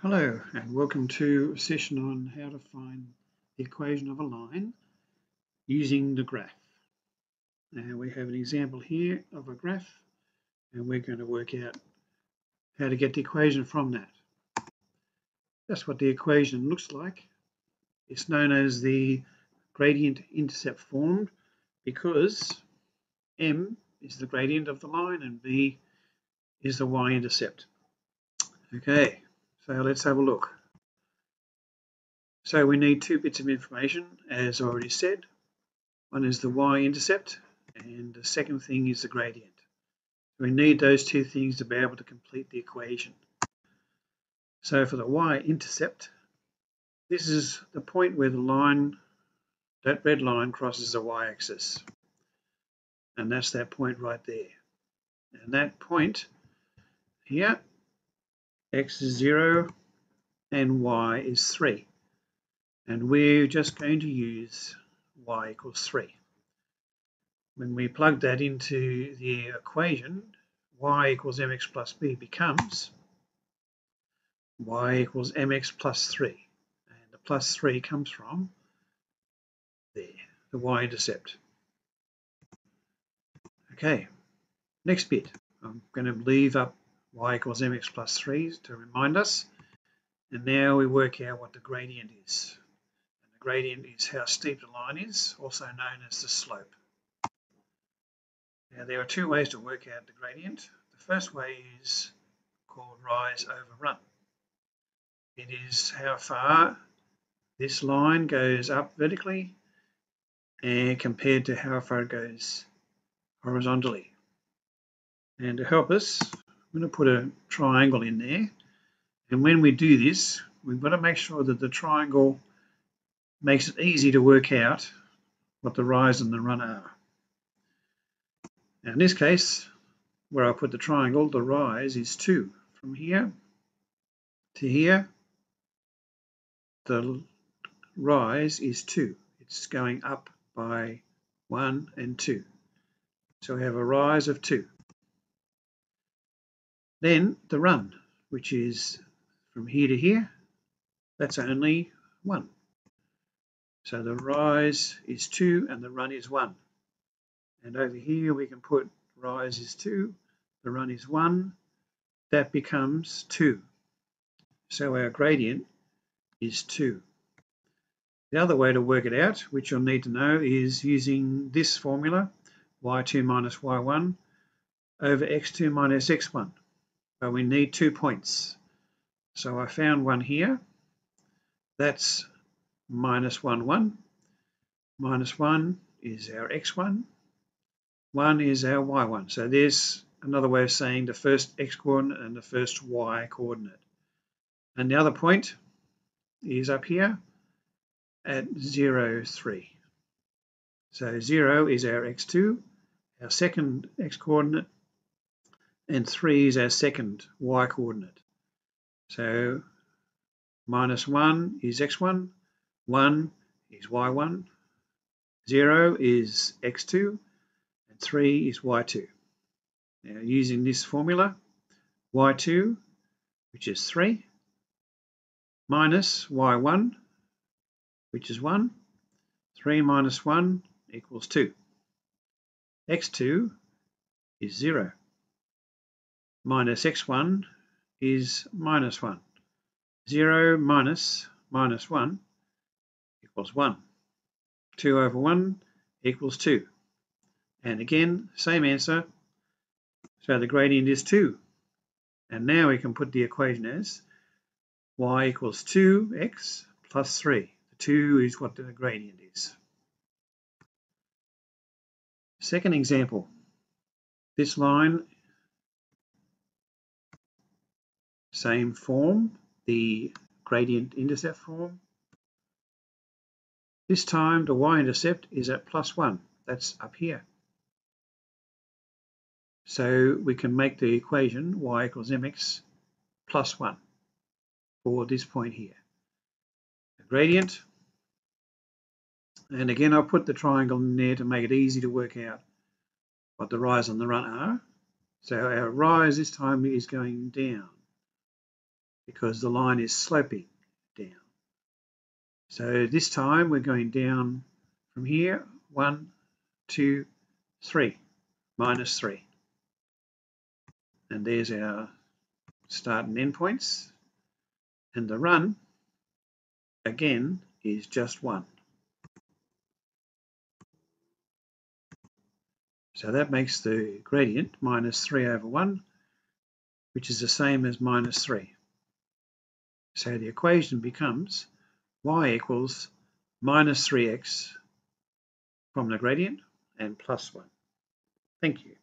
Hello and welcome to a session on how to find the equation of a line using the graph. Now we have an example here of a graph and we're going to work out how to get the equation from that. That's what the equation looks like. It's known as the gradient intercept form because m is the gradient of the line and b is the y-intercept. Okay, so let's have a look. So we need two bits of information, as already said. One is the y-intercept, and the second thing is the gradient. We need those two things to be able to complete the equation. So for the y-intercept, this is the point where the line, that red line, crosses the y-axis. And that's that point right there. And that point here, x is 0 and y is 3. And we're just going to use y equals 3. When we plug that into the equation, y equals mx plus b becomes y equals mx plus 3. And the plus 3 comes from there, the y-intercept. Okay, next bit. I'm going to leave up y equals mx plus 3 to remind us. And now we work out what the gradient is. And the gradient is how steep the line is, also known as the slope. Now there are two ways to work out the gradient. The first way is called rise over run. It is how far this line goes up vertically and compared to how far it goes horizontally. And to help us, I'm going to put a triangle in there. And when we do this, we've got to make sure that the triangle makes it easy to work out what the rise and the run are. Now in this case, where I put the triangle, the rise is 2. From here to here, the rise is 2. It's going up by 1 and 2. So we have a rise of 2. Then the run, which is from here to here, that's only 1. So the rise is 2 and the run is 1. And over here we can put rise is 2, the run is 1. That becomes 2. So our gradient is 2. The other way to work it out, which you'll need to know, is using this formula, y2 minus y1 over x2 minus x1. But we need 2 points. So I found one here. That's minus 1, 1. Minus 1 is our x1. 1 is our y1. So there's another way of saying the first x coordinate and the first y coordinate. And the other point is up here at 0, 3. So 0 is our x2, our second x coordinate, and 3 is our second y coordinate. So minus 1 is x1, 1 is y1, 0 is x2, and 3 is y2. Now using this formula, y2, which is 3, minus y1, which is 1, 3 minus 1 equals 2. x2 is 0. Minus x1 is minus 1. 0 minus minus 1 equals 1. 2 over 1 equals 2. And again, same answer. So the gradient is 2. And now we can put the equation as y equals 2x plus 3. The 2 is what the gradient is. Second example. This line, same form, the gradient intercept form. This time the y-intercept is at plus 1. That's up here. So we can make the equation y equals mx plus 1 for this point here. The gradient, and again I'll put the triangle in there to make it easy to work out what the rise and the run are. So our rise this time is going down. because the line is sloping down. So this time we're going down from here, 1, 2, 3, minus 3. And there's our start and end points. And the run, again, is just 1. So that makes the gradient minus 3 over 1, which is the same as minus 3. So the equation becomes y equals minus 3x from the gradient and plus 1. Thank you.